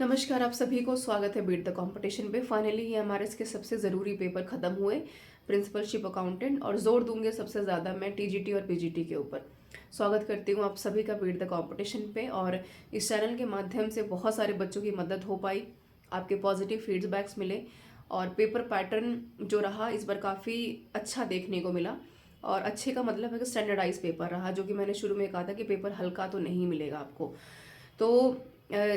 नमस्कार, आप सभी को स्वागत है बीट द कंपटीशन पे। फाइनली ये हमारे इसके सबसे ज़रूरी पेपर ख़त्म हुए, प्रिंसिपलशिप अकाउंटेंट, और जोर दूंगे सबसे ज़्यादा मैं टीजीटी और पीजीटी के ऊपर। स्वागत करती हूँ आप सभी का बीट द कंपटीशन पे। और इस चैनल के माध्यम से बहुत सारे बच्चों की मदद हो पाई, आपके पॉजिटिव फीडबैक्स मिले और पेपर पैटर्न जो रहा इस बार काफ़ी अच्छा देखने को मिला। और अच्छे का मतलब है कि स्टैंडर्डाइज पेपर रहा, जो कि मैंने शुरू में कहा था कि पेपर हल्का तो नहीं मिलेगा आपको। तो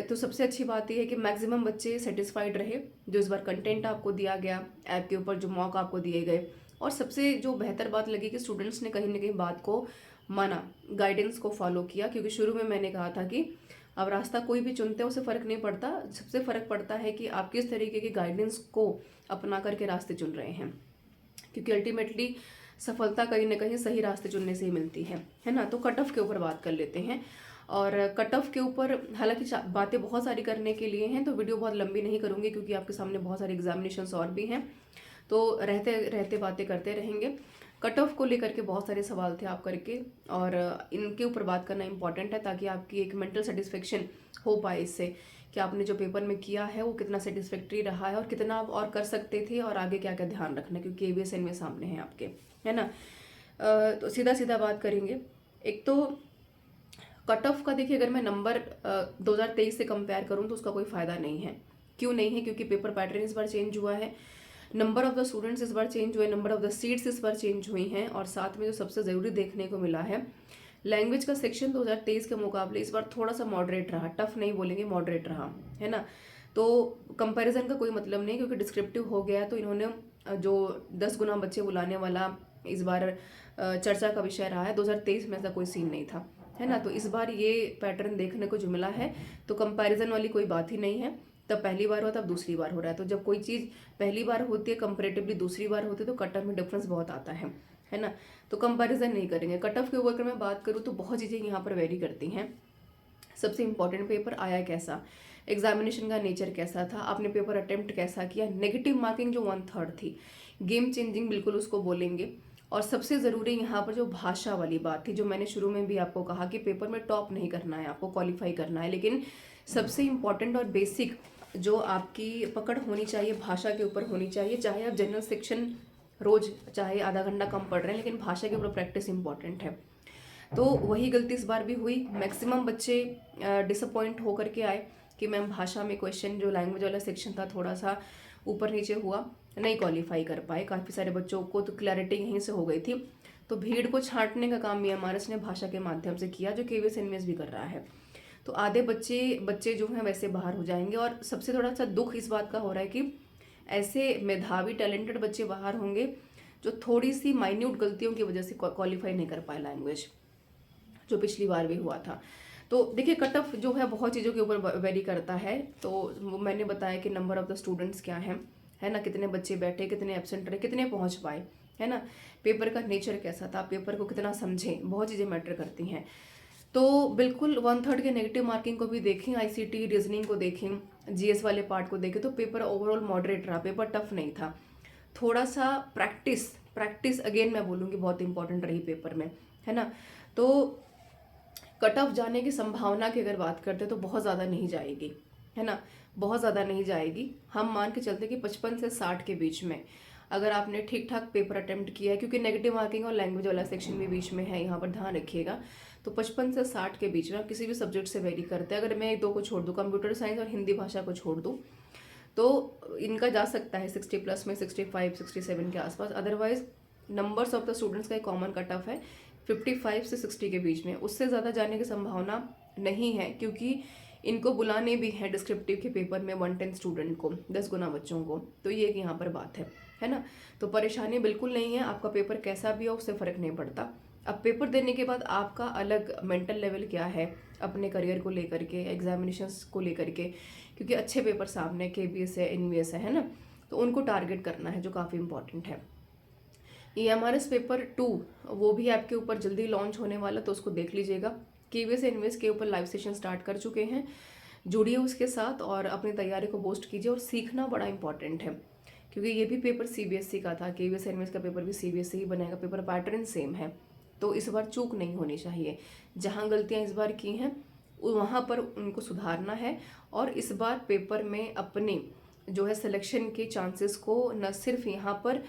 तो सबसे अच्छी बात यह है कि मैक्सिमम बच्चे सेटिस्फाइड रहे जो इस बार कंटेंट आपको दिया गया, ऐप के ऊपर जो मॉक आपको दिए गए। और सबसे जो बेहतर बात लगी कि स्टूडेंट्स ने कहीं ना कहीं बात को माना, गाइडेंस को फॉलो किया। क्योंकि शुरू में मैंने कहा था कि अब रास्ता कोई भी चुनते हैं उसे फ़र्क नहीं पड़ता, सबसे फ़र्क पड़ता है कि आप किस तरीके की गाइडेंस को अपना करके रास्ते चुन रहे हैं। क्योंकि अल्टीमेटली सफलता कहीं ना कहीं सही रास्ते चुनने से ही मिलती है ना। तो कट ऑफ के ऊपर बात कर लेते हैं। और कट ऑफ के ऊपर हालांकि बातें बहुत सारी करने के लिए हैं, तो वीडियो बहुत लंबी नहीं करूंगी क्योंकि आपके सामने बहुत सारे एग्जामिनेशंस और भी हैं, तो रहते रहते बातें करते रहेंगे। कट ऑफ को लेकर के बहुत सारे सवाल थे आप करके, और इनके ऊपर बात करना इंपॉर्टेंट है ताकि आपकी एक मेंटल सेटिस्फेक्शन हो पाए इससे कि आपने जो पेपर में किया है वो कितना सेटिस्फैक्ट्री रहा है और कितना आप और कर सकते थे और आगे क्या क्या ध्यान रखना, क्योंकि एबीएस में सामने है आपके, है ना। तो सीधा सीधा बात करेंगे। एक तो कट ऑफ का देखिए, अगर मैं नंबर 2023 से कंपेयर करूं तो उसका कोई फ़ायदा नहीं है। क्यों नहीं है? क्योंकि पेपर पैटर्न इस बार चेंज हुआ है, नंबर ऑफ द स्टूडेंट्स इस बार चेंज हुए, नंबर ऑफ द सीट्स इस बार चेंज हुई हैं, और साथ में जो सबसे ज़रूरी देखने को मिला है, लैंग्वेज का सेक्शन 2023 के मुकाबले इस बार थोड़ा सा मॉडरेट रहा। टफ नहीं बोलेंगे, मॉडरेट रहा, है ना। तो कंपैरिजन का कोई मतलब नहीं, क्योंकि डिस्क्रिप्टिव हो गया तो इन्होंने जो 10 गुना बच्चे बुलाने वाला इस बार चर्चा का विषय रहा है। 2023 में ऐसा कोई सीन नहीं था, है ना। तो इस बार ये पैटर्न देखने को जो मिला है, तो कंपैरिजन वाली कोई बात ही नहीं है। तब पहली बार हुआ, तब दूसरी बार हो रहा है। तो जब कोई चीज़ पहली बार होती है कंपेरेटिवली दूसरी बार होती है, तो कट ऑफ में डिफरेंस बहुत आता है ना। तो कंपैरिजन नहीं करेंगे। कट ऑफ के ऊपर अगर मैं बात करूँ तो बहुत चीज़ें यहाँ पर वेरी करती हैं। सबसे इंपॉर्टेंट, पेपर आया कैसा, एग्जामिनेशन का नेचर कैसा था, आपने पेपर अटेम्प्ट कैसा किया, नेगेटिव मार्किंग जो 1/3 थी, गेम चेंजिंग बिल्कुल उसको बोलेंगे। और सबसे ज़रूरी यहाँ पर जो भाषा वाली बात थी, जो मैंने शुरू में भी आपको कहा कि पेपर में टॉप नहीं करना है, आपको क्वालिफाई करना है, लेकिन सबसे इम्पॉर्टेंट और बेसिक जो आपकी पकड़ होनी चाहिए भाषा के ऊपर होनी चाहिए। चाहे आप जनरल सेक्शन रोज चाहे आधा घंटा कम पढ़ रहे हैं, लेकिन भाषा के ऊपर प्रैक्टिस इंपॉर्टेंट है। तो वही गलती इस बार भी हुई। मैक्सिमम बच्चे डिसअपॉइंट होकर के आए कि मैम भाषा में क्वेश्चन जो लैंग्वेज वाला सेक्शन था थोड़ा सा ऊपर नीचे हुआ, नहीं क्वालिफाई कर पाए। काफ़ी सारे बच्चों को तो क्लैरिटी यहीं से हो गई थी। तो भीड़ को छांटने का काम बीएमआरएस ने भाषा के माध्यम से किया, जो केवीएस एनवीएस भी कर रहा है। तो आधे बच्चे बच्चे जो हैं वैसे बाहर हो जाएंगे। और सबसे थोड़ा सा दुख इस बात का हो रहा है कि ऐसे मेधावी टैलेंटेड बच्चे बाहर होंगे जो थोड़ी सी माइन्यूट गलतियों की वजह से क्वालिफाई नहीं कर पाए लैंग्वेज, जो पिछली बार भी हुआ था। तो देखिए, कट ऑफ जो है बहुत चीज़ों के ऊपर वेरी करता है। तो वो मैंने बताया कि नंबर ऑफ द स्टूडेंट्स क्या है ना, कितने बच्चे बैठे, कितने एब्सेंट रहे, कितने पहुंच पाए, है ना। पेपर का नेचर कैसा था, पेपर को कितना समझे, बहुत चीज़ें मैटर करती हैं। तो बिल्कुल 1/3 के नेगेटिव मार्किंग को भी देखें, आईसीटी रीजनिंग को देखें, जीएस वाले पार्ट को देखें, तो पेपर ओवरऑल मॉडरेट रहा, पेपर टफ नहीं था। थोड़ा सा प्रैक्टिस प्रैक्टिस अगेन मैं बोलूँगी बहुत इंपॉर्टेंट रही पेपर में, है ना। तो कट ऑफ जाने की संभावना की अगर बात करते तो बहुत ज़्यादा नहीं जाएगी, है ना, बहुत ज़्यादा नहीं जाएगी। हम मान के चलते कि 55 से 60 के बीच में अगर आपने ठीक ठाक पेपर अटेम्प्ट किया है, क्योंकि नेगेटिव मार्किंग और लैंग्वेज वाला सेक्शन भी बीच में है, यहाँ पर ध्यान रखिएगा। तो 55 से 60 के बीच में आप किसी भी सब्जेक्ट से वेरी करते हैं, अगर मैं एक दो को छोड़ दूँ, कंप्यूटर साइंस और हिंदी भाषा को छोड़ दूँ, तो इनका जा सकता है 60 प्लस में, 65 67 के आसपास। Otherwise numbers of the students का एक कॉमन कट ऑफ है 55 से 60 के बीच में, उससे ज़्यादा जाने की संभावना नहीं है। क्योंकि इनको बुलाने भी है डिस्क्रिप्टिव के पेपर में 110 स्टूडेंट को, 10 गुना बच्चों को। तो ये एक यहाँ पर बात है ना। तो परेशानी बिल्कुल नहीं है, आपका पेपर कैसा भी हो उससे फ़र्क नहीं पड़ता। अब पेपर देने के बाद आपका अलग मेंटल लेवल क्या है अपने करियर को लेकर के, एग्जामिनेशंस को लेकर के, क्योंकि अच्छे पेपर सामने केबीएस है, एनवीएस है ना, तो उनको टारगेट करना है, जो काफ़ी इंपॉर्टेंट है। एमआरएस पेपर 2 वो भी आपके ऊपर जल्दी लॉन्च होने वाला, तो उसको देख लीजिएगा। केवीएस एनवीएस के ऊपर लाइव सेशन स्टार्ट कर चुके हैं, जुड़िए उसके साथ और अपनी तैयारी को बूस्ट कीजिए। और सीखना बड़ा इंपॉर्टेंट है, क्योंकि ये भी पेपर सीबीएसई का था, केवीएस एनवीएस का पेपर भी सीबीएसई ही बनेगा, पेपर पैटर्न सेम है। तो इस बार चूक नहीं होनी चाहिए। जहाँ गलतियाँ इस बार की हैं वहाँ पर उनको सुधारना है और इस बार पेपर में अपने जो है सिलेक्शन के चांसेस को न सिर्फ यहाँ पर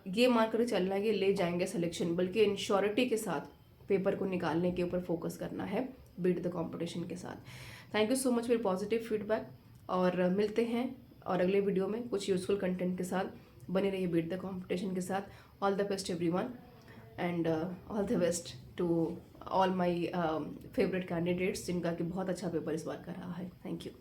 ये मान कर चलना है कि ले जाएंगे सिलेक्शन, बल्कि इंश्योरिटी के साथ पेपर को निकालने के ऊपर फोकस करना है बीट द कंपटीशन के साथ। Thank you so much for positive feedback और मिलते हैं और अगले वीडियो में कुछ यूजफुल कंटेंट के साथ। बने रहिए बीट द कंपटीशन के साथ। All the best everyone and all the best to all my favourite candidates जिनका कि बहुत अच्छा पेपर इस बार कर रहा है। Thank you.